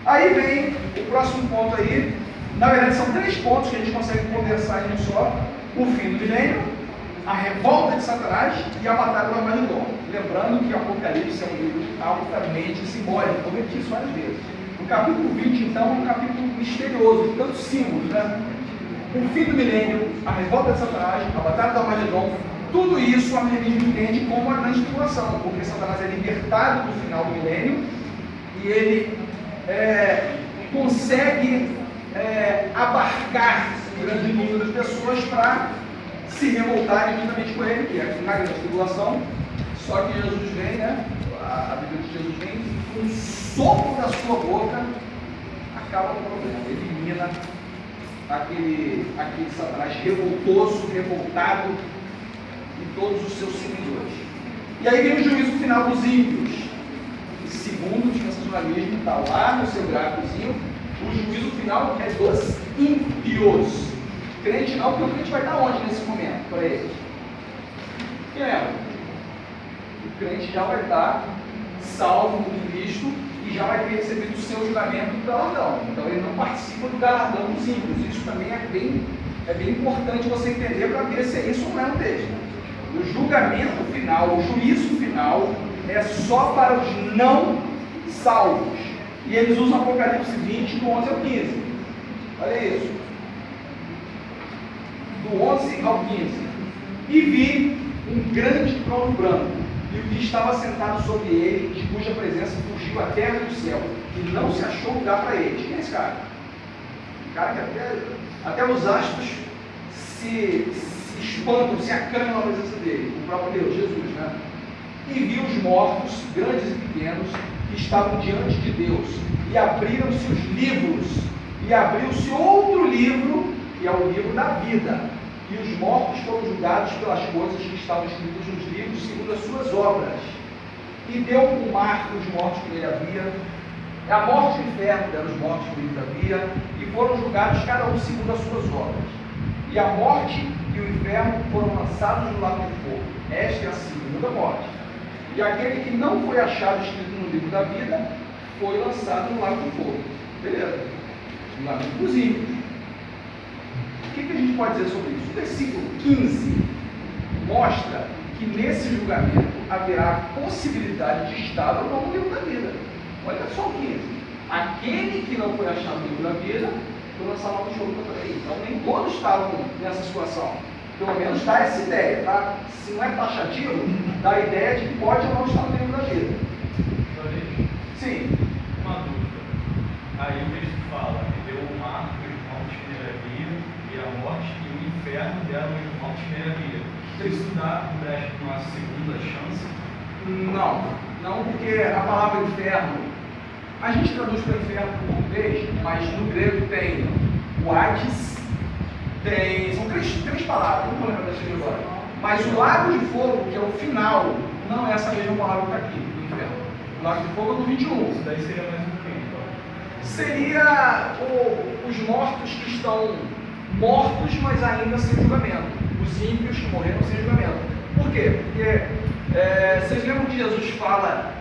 Aí vem o próximo ponto aí, Na verdade, são 3 pontos que a gente consegue condensar em um só: o fim do milênio, a revolta de Satanás e a batalha do Armagedon. Lembrando que o Apocalipse é um livro altamente simbólico, como eu disse várias vezes. O capítulo 20, então, é um capítulo misterioso, de tantos símbolos, né? O fim do milênio, a revolta de Satanás, a batalha do Armagedon, tudo isso o arminianismo entende como uma grande tribulação, porque Satanás é libertado no final do milênio e ele consegue abarcar um grande número de pessoas para se revoltarem juntamente com ele, que é na grande tribulação. Só que Jesus vem, né? A Bíblia de Jesus vem, com um sopro da sua boca, acaba com o problema, elimina aquele Satanás revoltoso, revoltado e todos os seus seguidores. E aí vem o juízo final dos ímpios. Segundo o dispensacionalismo, está lá no seu gráficozinho, o juízo final é dos ímpios. Crente não, porque o crente vai estar onde nesse momento para eles? Quem lembra? O crente já vai estar salvo por Cristo e já vai ter recebido o seu julgamento do galardão. Então ele não participa do galardão dos ímpios. Isso também é bem importante você entender para ver se é isso ou não é no texto. O julgamento final, o juízo final, é só para os não salvos. E eles usam Apocalipse 20, do 11 ao 15. Olha isso. Do 11 ao 15. E vi um grande trono branco, e o que estava sentado sobre ele, de cuja presença fugiu a terra e o céu, e não se achou lugar para eles. Quem é esse cara? Um cara que até os astros se espantam, se acanham na presença dele, o próprio Deus, Jesus, né? E viu os mortos, grandes e pequenos, que estavam diante de Deus, e abriram-se os livros, e abriu-se outro livro, que é o livro da vida, e os mortos foram julgados pelas coisas que estavam escritas nos livros, segundo as suas obras. E deu o mar os mortos que nele havia, a morte e o inferno deram os mortos que nele havia, e foram julgados cada um segundo as suas obras. E a morte e o inferno foram lançados no lago de fogo. Esta é a segunda morte. E aquele que não foi achado escrito no livro da vida foi lançado no lago de fogo. Beleza? No lago dos ímpios. O que a gente pode dizer sobre isso? O versículo 15 mostra que nesse julgamento haverá a possibilidade de estar ou não no livro da vida. Olha só o 15. Aquele que não foi achado no livro da vida foi lançado no fogo também. Então nem todos estavam nessa situação. Pelo menos dá essa ideia, tá? Se não é taxativo, dá a ideia de que pode ou não estar no livro da vida. Sim. Uma dúvida. Aí o texto fala que deu o mar que os mortos que nele havia, e a morte e o inferno deram os mortos que nele havia. Isso dá uma segunda chance? Não, porque a palavra inferno, a gente traduz para inferno no português, mas no grego tem o Hades. São três palavras, não vou lembrar dessa agora. Mas o lago de fogo, que é o final, não é essa mesma palavra que está aqui, do inferno. O lago de fogo é do 21. Isso daí seria mais um quê, então? Seria os mortos que estão mortos, mas ainda sem julgamento. Os ímpios que morreram sem julgamento. Por quê? Porque vocês lembram que Jesus fala,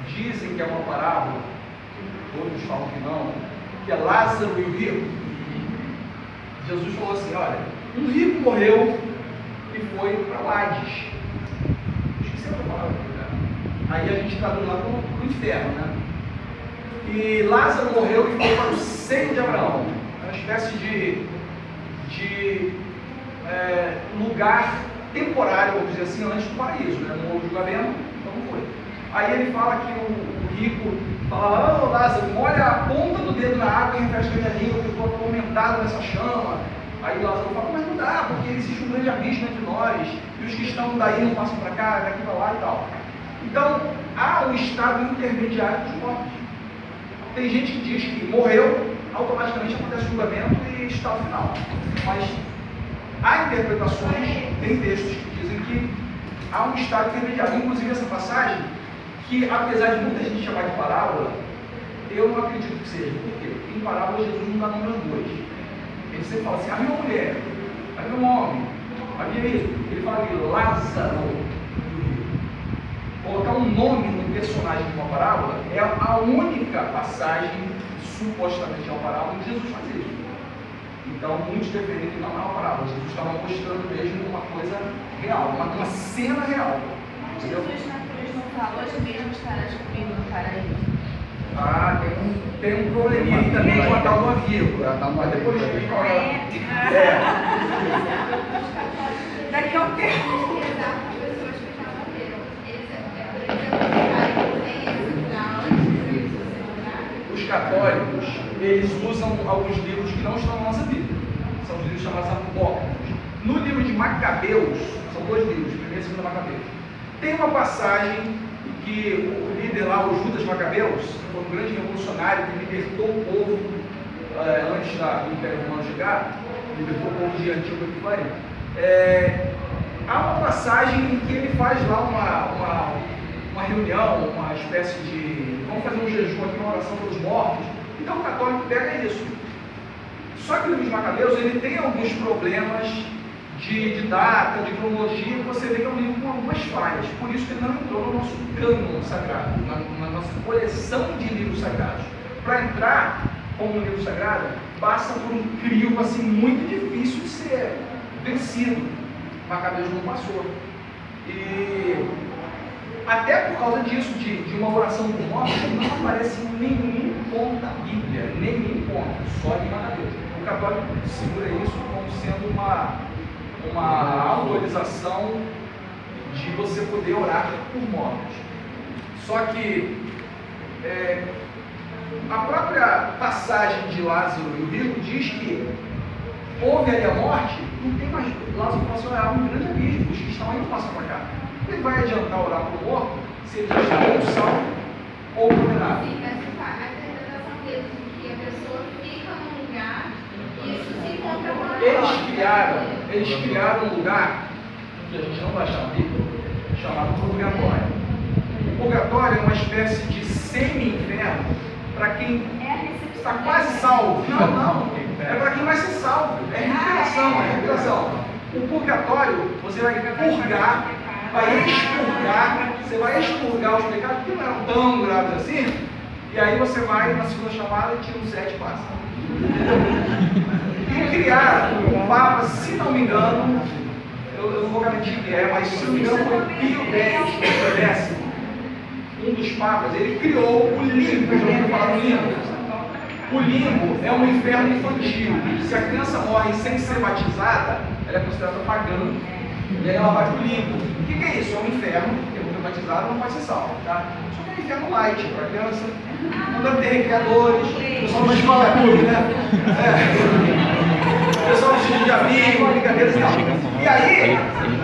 dizem que é uma parábola, outros falam que não, que é Lázaro e o rico. Jesus falou assim, olha, um rico morreu e foi para o Hades. Esqueci a palavra, né? Aí a gente traduz lá para o inferno, né? E Lázaro morreu e foi para o seio de Abraão. Uma espécie de lugar temporário, vamos dizer assim, antes do paraíso, né? Não houve julgamento, então não foi. Aí ele fala que o rico fala, Lázaro, molha a ponta do dedo na água e refresca a minha língua, que eu estou atormentado nessa chama. Aí Lázaro fala, mas não dá, porque existe um grande abismo entre nós, e os que estão daí não passam para cá, daqui para lá e tal. Então, há um estado intermediário dos mortos. Tem gente que diz que morreu, automaticamente acontece o julgamento e está no final. Mas há interpretações, tem textos que dizem que há um estado intermediário. Inclusive essa passagem, que apesar de muita gente chamar de parábola, eu não acredito que seja. Por quê? Porque em parábola Jesus não dá nome aos dois. Ele sempre fala assim, havia uma mulher, havia um homem, havia isso. Ele fala de Lázaro. colocar um nome no personagem de uma parábola é a única passagem, supostamente é uma parábola, em que Jesus faz isso. Então, muitos defendem que não é uma parábola. Jesus estava mostrando mesmo uma coisa real, uma cena real. Entendeu? Jesus na cruz não falou, hoje mesmo estarás comigo no paraíso. Ah, tem um probleminha aí também com a tal de uma vírgula. Mas depois a gente fala. Daqui a um tempo. Os católicos, eles usam alguns livros que não estão na nossa Bíblia. São os livros chamados apócrifos. No livro de Macabeus, são 2 livros, 1º e 2º Macabeus, tem uma passagem que o líder lá, o Judas Macabeus, foi um grande revolucionário que libertou o povo antes do Império Romano chegar, libertou o povo de Antíoco Epifânio. Há uma passagem em que ele faz lá uma reunião, uma espécie de... vamos fazer um jejum aqui, uma oração pelos mortos. Então o católico pega isso. Só que o livro de Macabeus, ele tem alguns problemas de data, de cronologia, que você vê que é um livro com algumas falhas. Por isso que ele não entrou no nosso cânon sagrado, na nossa coleção de livros sagrados. Para entrar como um livro sagrado, passa por um crivo assim, muito difícil de ser vencido. Macabeus não passou. E até por causa disso, de uma oração por morte, não aparece em nenhum ponto da Bíblia, nenhum ponto, só em Macabeus. O católico segura isso como sendo uma autorização de você poder orar por mortos. Só que a própria passagem de Lázaro e o rico diz que houve ali a morte, não tem mais. Lázaro passou a um grande abismo, os que estão aí não passam para cá. Ele vai adiantar orar para o morto se ele já está ou salvo ou condenado. Sim, mas a interpretação deles de que a pessoa fica num lugar e isso se encontra com a Eles criaram um lugar que a gente não vai achar na Bíblia, chamado purgatório. O purgatório é uma espécie de semi-inferno para quem está quase salvo. Não. É para quem vai ser salvo. É recuperação. O purgatório, você vai purgar, você vai expurgar os pecados que não eram tão graves assim, e aí você vai na segunda chamada e tira um 7 e passa. E criaram o Papa, se não me engano, eu não vou garantir que mas se não me engano foi Pio X, um dos papas, ele criou o limbo. Já ouviu falar do limbo? O limbo é um inferno infantil. Se a criança morre sem ser batizada, ela é considerada pagã. E aí ela vai para o limbo. O que é isso? É um inferno, porque não foi batizado, não pode ser salvo, tá? Só que é um inferno light para a criança. Não deve ter recreadores, o pessoal não escola pública, né? O pessoal não se de amigo, brincadeiras e tal. E aí,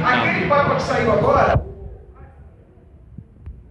aquele papa que saiu agora,